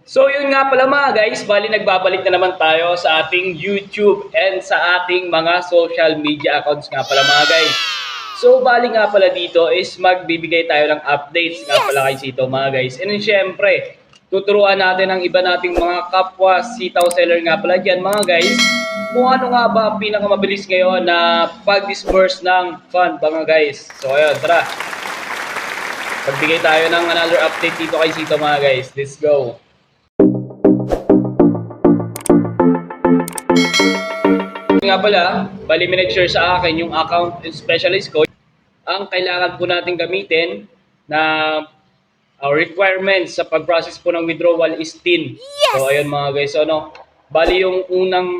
So yun nga pala mga guys, bali nagbabalik na naman tayo sa ating YouTube and sa ating mga social media accounts nga pala mga guys. So bali nga pala dito is magbibigay tayo ng updates nga pala kay Sito mga guys. And then syempre, tuturuan natin ang iba nating mga kapwa sitaw seller nga pala dyan mga guys. Kung ano nga ba ang pinakamabilis ngayon na pag-disburse ng fund mga guys. So ayun, tara. Magbigay tayo ng another update dito kay Sito mga guys. Let's go. Nga pala, bali minag-share sa akin yung account specialist ko. Ang kailangan po natin gamitin na requirements sa pag-process po ng withdrawal is TIN. So ayun mga guys, so, ano, bali yung unang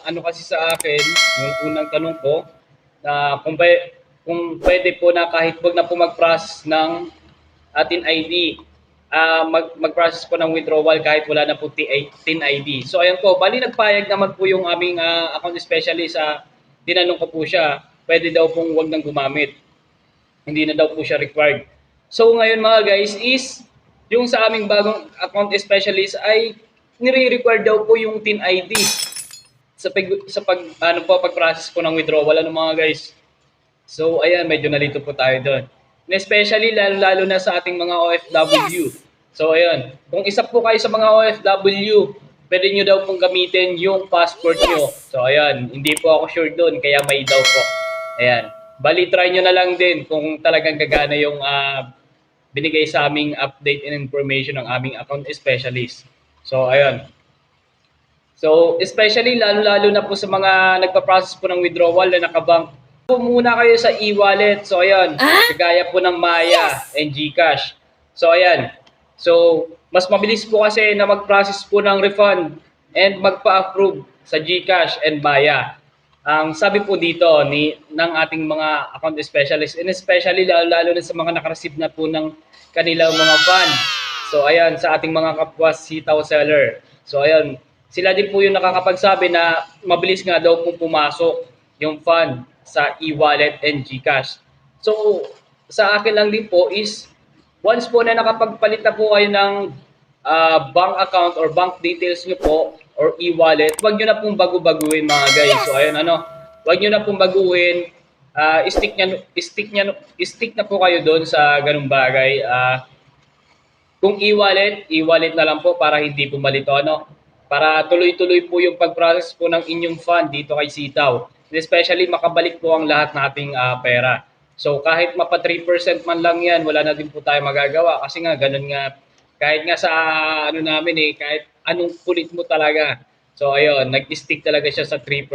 ano kasi sa akin, yung unang tanong ko na kung pwede po na kahit wag na po mag-process ng atin ID, mag-process po ng withdrawal kahit wala na po TIN ID. So ayan po, bali nagpayag naman po yung aming account specialist sa tinanong ko po siya, pwede daw pong wag nang gumamit. Hindi na daw po siya required. So ngayon mga guys is yung sa aming bagong account specialist ay nire-require daw po yung TIN ID pag-process po ng withdrawal ano mga guys. So ayan, medyo nalito po tayo doon. And especially lalo na sa ating mga OFW. Yes! So ayan, kung isa po kayo sa mga OFW, pwede nyo daw pong gamitin yung passport nyo. So ayan, hindi po ako sure doon, kaya may daw po. Ayan, bali try nyo na lang din kung talagang gagana yung binigay sa aming update and information ng aming account specialist. So ayan. So especially lalo na po sa mga nagpa-process po ng withdrawal na nakabank, po muna kayo sa e-wallet. So ayan, kagaya po ng Maya and GCash. So ayan. So mas mabilis po kasi na mag-process po ng refund and magpa-approve sa GCash and Maya. Ang sabi po dito ng ating mga account specialist, and especially lalo na sa mga nakareceive na po ng kanilang mga fund. So ayan, sa ating mga kapwa sitaw seller. So ayan, sila din po yung nakakapagsabi na mabilis nga daw po pumasok yung fund sa e-wallet and GCash. So sa akin lang din po is once po na nakapagpalit na po kayo ng bank account or bank details nyo po or e-wallet, wag nyo na pong bago-baguhin mga guys. So ayun wag nyo na pong baguhin. Stick na po kayo doon sa ganung bagay. Kung e-wallet na lang po para hindi po malito para tuloy-tuloy po yung pag-process po ng inyong fund dito kay Sitaw. And especially makabalik po ang lahat nating pera. So kahit mapa 3% man lang yan, wala na din po tayo magagawa kasi nga ganun nga kahit nga sa namin kahit anong kulit mo talaga. So ayun, nag-stick talaga siya sa 3%.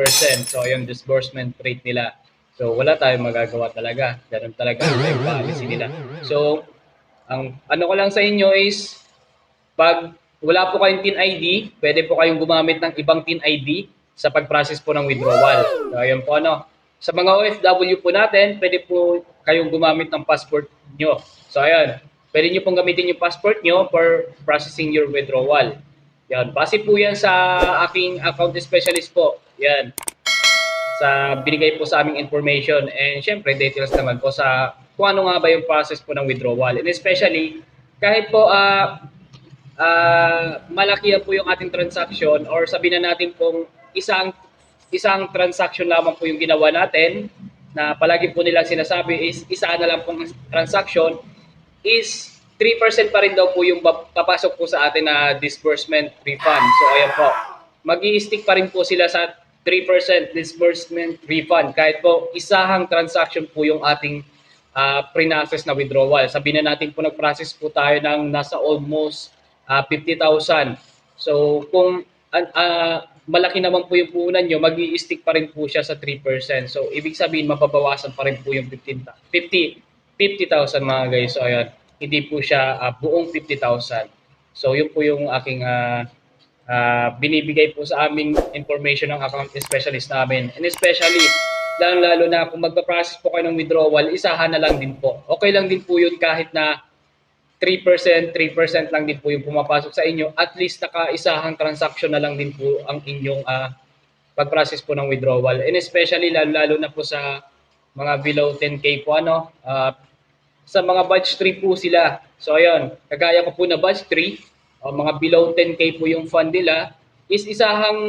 So ayun, disbursement rate nila. So wala tayong magagawa talaga. Ganun talaga yung policy nila. So ang ano ko lang sa inyo is pag wala po kayong TIN ID, pwede po kayong gumamit ng ibang TIN ID sa pag-process po ng withdrawal. So ayun po Sa mga OFW po natin, pwede po kayong gumamit ng passport nyo. So ayun, pwede nyo pong gamitin yung passport nyo for processing your withdrawal. Yan, base po yan sa aking account specialist po. Yan, sa binigay po sa aming information and syempre details naman po sa kung ano nga ba yung process po ng withdrawal. And especially, kahit po malaki po yung ating transaction or sabihin na natin kung isang transaction lamang po yung ginawa natin na palagi po nilang sinasabi is isa na lang pong transaction is 3% pa rin daw po yung papasok po sa atin na disbursement refund. So ayan po, mag-i-stick pa rin po sila sa 3% disbursement refund kahit po isahang transaction po yung ating pre-process na withdrawal. Sabihin na natin po nag-process po tayo ng nasa almost 50,000. So kung malaki naman po yung puhunan nyo, mag-i-stick pa rin po siya sa 3%. So ibig sabihin, mapabawasan pa rin po yung 50,000 mga guys. So ayan, hindi po siya buong 50,000. So yun po yung aking binibigay po sa aming information ng account specialist namin. And especially, lalo na kung magpa-process po kayo ng withdrawal, isahan na lang din po. Okay lang din po yun kahit na 3% lang din po yung pumapasok sa inyo. At least naka-isahang transaction na lang din po ang inyong pag-process po ng withdrawal. And especially, lalo na po sa mga below 10K po, sa mga batch 3 po sila. So ayun, kagaya ko po na batch 3, mga below 10K po yung fund nila, is isahang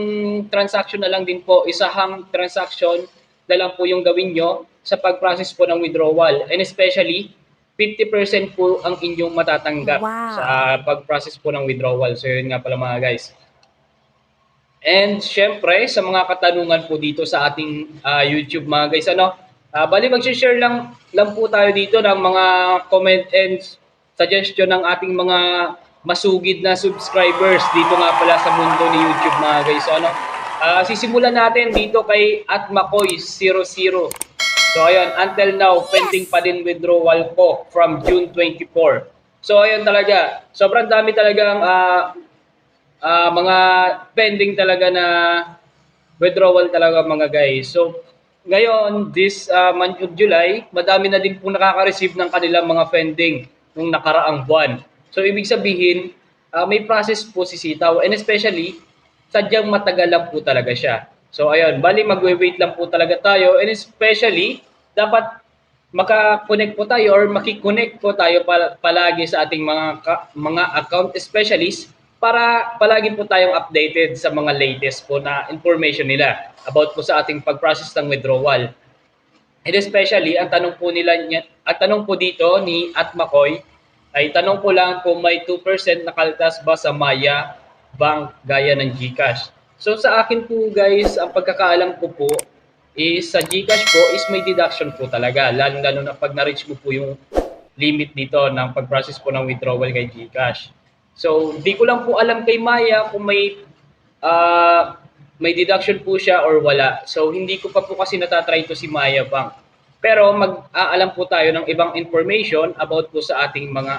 transaction na lang din po, isahang transaction na lang po yung gawin nyo sa pag-process po ng withdrawal. And especially, 50% po ang inyong matatanggap Wow. sa pag-process po ng withdrawal. So yun nga pala mga guys. And syempre, sa mga katanungan po dito sa ating YouTube mga guys, bali mag-share lang po tayo dito ng mga comment and suggestion ng ating mga masugid na subscribers dito nga pala sa mundo ni YouTube mga guys. So sisimulan natin dito kay @makoy00. So ayun, until now, pending pa din withdrawal ko from June 24. So ayun talaga, sobrang dami talagang mga pending talaga na withdrawal talaga mga guys. So, ngayon, this month of July, madami na din po nakaka-receive ng kanilang mga pending nung nakaraang buwan. So, ibig sabihin, may process po si Sitaw and especially, sadyang matagal lang po talaga siya. So, ayun, bali magwe-wait lang po talaga tayo and especially, dapat maka-connect po tayo or makikonnect po tayo palagi sa ating mga account specialist para palagi po tayong updated sa mga latest po na information nila about po sa ating pag-process ng withdrawal. And especially, ang tanong po dito ni @makoy ay tanong po lang kung may 2% na kaltas ba sa Maya Bank gaya ng GCash. So sa akin po guys, ang pagkakaalam ko po is sa GCash po is may deduction po talaga. Lalo na pag na-reach mo po yung limit dito ng pag-process po ng withdrawal kay GCash. So, di ko lang po alam kay Maya kung may deduction po siya or wala. So, hindi ko pa po kasi natatry to si Maya Bank. Pero mag-aalam po tayo ng ibang information about po sa ating mga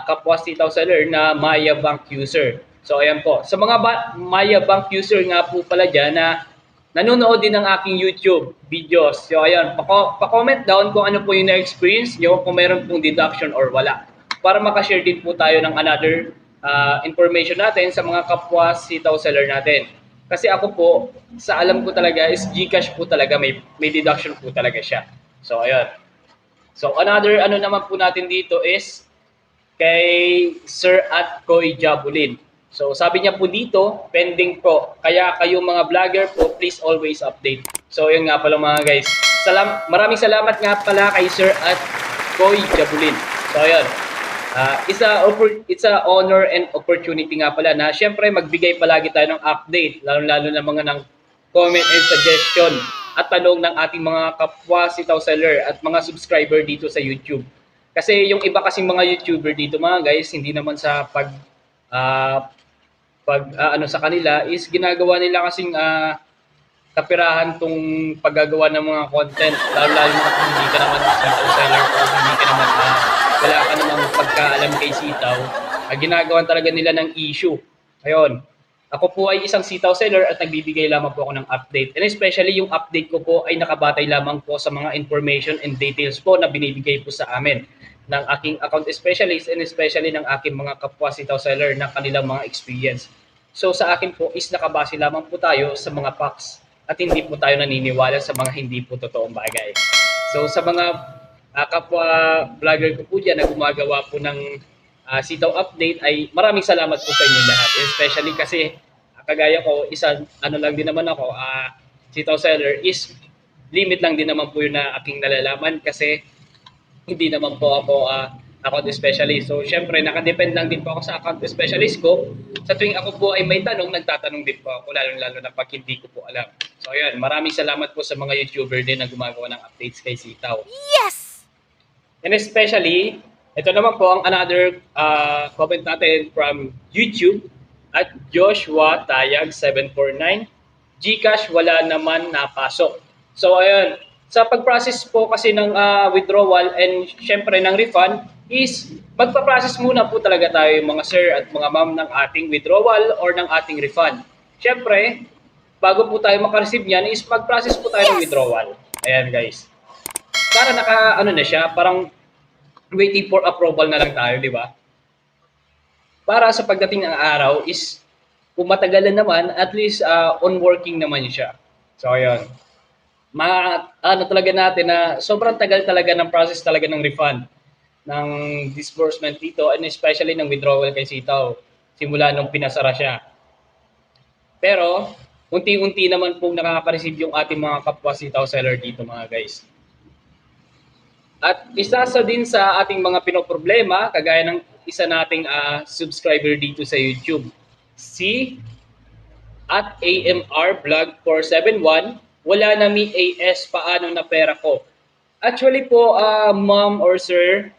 kapwa sitaw seller na Maya Bank user. So, ayan po. Sa mga Maya Bank user nga po pala dyan na nanonood din ng aking YouTube videos. So, ayan. Pa-comment down kung ano po yung na-experience nyo, kung meron pong deduction or wala, para makashare din po tayo ng another information natin sa mga kapwa sitaw seller natin. Kasi ako po, sa alam ko talaga is GCash po talaga, may deduction po talaga siya. So, ayun. So, another naman po natin dito is kay Sir @Koy Jabulin. So, sabi niya po dito, pending po. Kaya kayo mga vlogger po, please always update. So, yun nga pala mga guys. Maraming salamat nga pala kay Sir @Koy Jabulin. So, ayun. It's a honor and opportunity nga pala na syempre magbigay palagi tayo ng update, lalo na mga ng comment and suggestion at tanong ng ating mga kapwa sitaw seller at mga subscriber dito sa YouTube. Kasi yung iba kasing mga YouTuber dito mga guys, hindi naman sa sa kanila is ginagawa nila kasing kapirahan tong paggagawa ng mga content, lalo na kung hindi ka naman sitaw seller o hindi ka naman wala ka namang pagkaalam kay sitaw, ginagawan talaga nila ng issue. Ayun, ako po ay isang sitaw seller at nagbibigay lamang po ako ng update. And especially yung update ko po ay nakabatay lamang po sa mga information and details po na binibigay po sa amin ng aking account specialist and especially ng aking mga kapwa sitaw seller na kanilang mga experience. So sa akin po is nakabase lamang po tayo sa mga facts at hindi po tayo naniniwala sa mga hindi po totoong bagay. So sa mga kapwa vlogger ko po dyan na gumagawa po ng sitaw update ay maraming salamat po sa inyo lahat. Especially kasi kagaya ko, lang din naman ako, sitaw seller is limit lang din naman po yun na aking nalalaman kasi hindi naman po ako account specialist. So syempre nakadepend lang din po ako sa account specialist ko. Sa tuwing ako po ay may tanong, nagtatanong din po ako lalo na pag hindi ko po alam. So ayun, maraming salamat po sa mga YouTuber din na gumagawa ng updates kay Sitaw. Yes! And especially, ito naman po ang another comment natin from YouTube at Joshua Tayag 749. GCash wala naman napasok. So ayun, sa pag-process po kasi ng withdrawal and syempre ng refund is magpa-process muna po talaga tayo mga sir at mga ma'am ng ating withdrawal or ng ating refund. Syempre, bago po tayo makareceive niyan is mag-process po tayo ng withdrawal. Ayan guys. Para na siya, parang waiting for approval na lang tayo, di ba? Para sa pagdating ng araw is kung matagalan naman, at least on working naman siya. So ayun. Talaga natin na sobrang tagal talaga ng process talaga ng refund ng disbursement dito and especially ng withdrawal kay Sitaw. simula nung pinasara siya. Pero, unti-unti naman pong nakaka-receive yung ating mga kapwa sitaw seller dito mga guys. At isa sa din sa ating mga pinoproblema, kagaya ng isa nating subscriber dito sa YouTube, si at AMR Vlog 471, wala na mi AS, paano na pera ko? Actually po, ma'am or sir,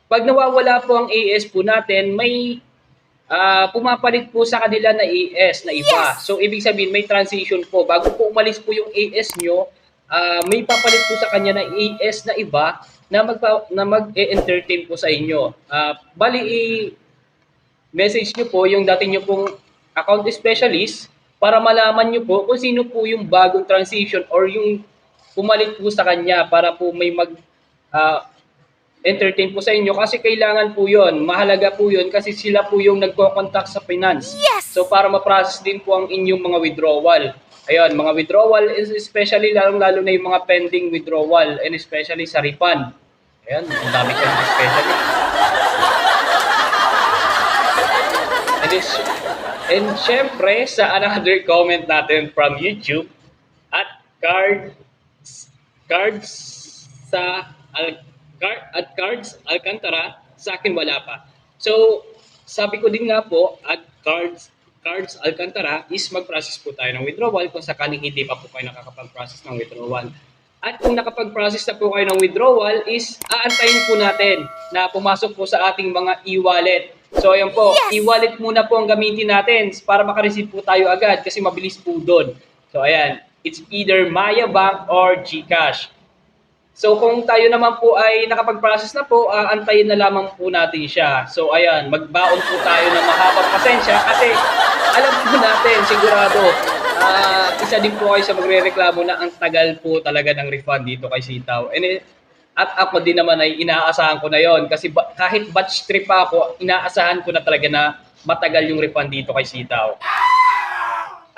pag nawawala po ang AS po natin, may pumapalit po sa kanila na AS na iba. Yes! So, ibig sabihin, may transition po. Bago po umalis po yung AS nyo, may papalit po sa kanya na AS na iba na mag-entertain po sa inyo. Bali, message nyo po yung dati nyo pong account specialist para malaman nyo po kung sino po yung bagong transition or yung pumalit po sa kanya para po may entertain po sa inyo kasi kailangan po yon, mahalaga po yon kasi sila po yung nagko-contact sa finance. Yes! So para ma-process din po ang inyong mga withdrawal. Ayun, mga withdrawal, especially lalo na yung mga pending withdrawal and especially sa refund. Ayun, ang dami ko especially. And syempre, sa another comment natin from YouTube, at Cards Alcantara, sa akin wala pa. So, sabi ko din nga po, at Cards Alcantara is mag-process po tayo ng withdrawal kung sakaling hindi pa po kayo nakakapag-process ng withdrawal. At kung nakapag-process na po kayo ng withdrawal is aantayin po natin na pumasok po sa ating mga e-wallet. So ayan po, yes! E-wallet muna po ang gamitin natin para makareceive po tayo agad kasi mabilis po doon. So ayan, it's either Maya Bank or GCash. So kung tayo naman po ay nakapag-process na po, antayin na lamang po natin siya. So ayan, magbaon po tayo ng mahabang pasensya kasi alam po natin, sigurado, isa din po kayo sa magre-reklamo na ang tagal po talaga ng refund dito kay Sitaw. At ako din naman ay inaasahan ko na yon kasi kahit batch trip pa ako, inaasahan ko na talaga na matagal yung refund dito kay Sitaw.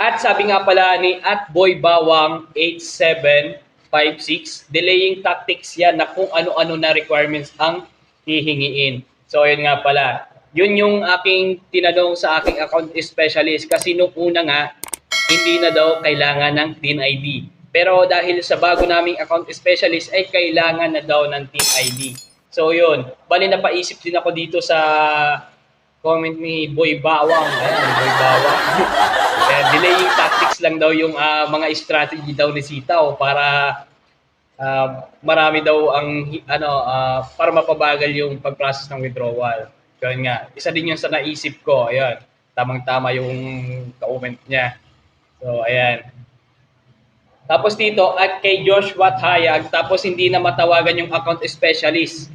At sabi nga pala ni @boybawang 8756, delaying tactics yan na kung ano-ano na requirements ang hihingiin. So ayun nga pala, yun yung aking tinanong sa aking account specialist kasi nung una nga, hindi na daw kailangan ng TIN ID. Pero dahil sa bago naming account specialist ay kailangan na daw ng TIN ID. So yun, bali napaisip din ako dito sa comment ni Boy Bawang. Ayan, Boy Bawang. Delaying tactics lang daw yung mga strategy daw ni Sitaw para marami daw ang para mapabagal yung pag-process ng withdrawal. Yun nga, isa din yung sa naisip ko. Ayan, tamang-tama yung comment niya. So ayan. Tapos dito, at kay Joshua Hayag, tapos hindi na matawagan yung account specialist.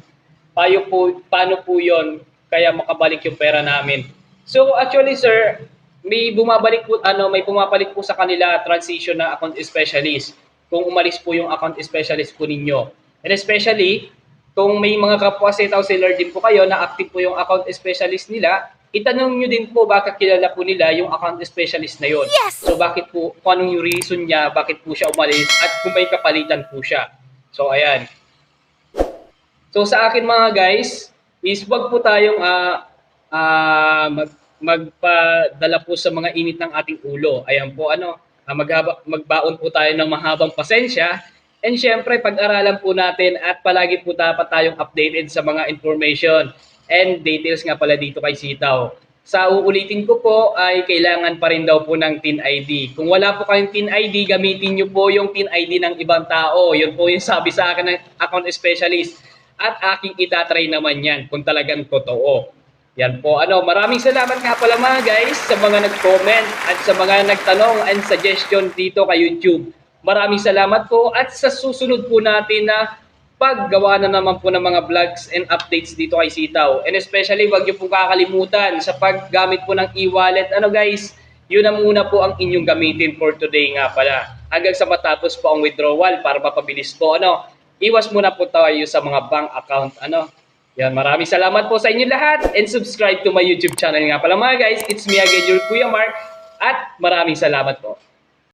Paano po yon kaya makabalik yung pera namin? So actually sir, may pumapalit po sa kanila transition na account specialist kung umalis po yung account specialist po ninyo. And especially, kung may mga kapwa Sitaw seller din po kayo na active po yung account specialist nila, itanong nyo din po bakit kilala po nila yung account specialist na yon. Yes! So bakit po, kung anong yung reason niya, bakit po siya umalis at kung may kapalitan po siya. So ayan. So sa akin mga guys, is wag po tayong magpadala po sa mga init ng ating ulo. Ayan po magbaon po tayo ng mahabang pasensya. And syempre pag-aralan po natin at palagi po dapat tayong updated sa mga information and details nga pala dito kay Sitaw. Sa uulitin ko po ay kailangan pa rin daw po ng TIN ID. Kung wala po kayong TIN ID, gamitin nyo po yung TIN ID ng ibang tao. Yun po yung sabi sa akin ng account specialist. At aking itatry naman yan kung talagang totoo. Yan po. Maraming salamat nga pala mga guys sa mga nag-comment at sa mga nagtanong and suggestion dito kay YouTube. Maraming salamat po at sa susunod po natin na paggawa na naman po ng mga vlogs and updates dito kay Sitaw. And especially, wag niyo po kakalimutan sa paggamit po ng e-wallet. Guys, yun na muna po ang inyong gamitin for today nga pala. Hanggang sa matapos po ang withdrawal para mapabilis po. Iwas muna po tayo sa mga bank account. Yan, maraming salamat po sa inyo lahat and subscribe to my YouTube channel nga pala mga guys. It's me again, your Kuya Mark at maraming salamat po.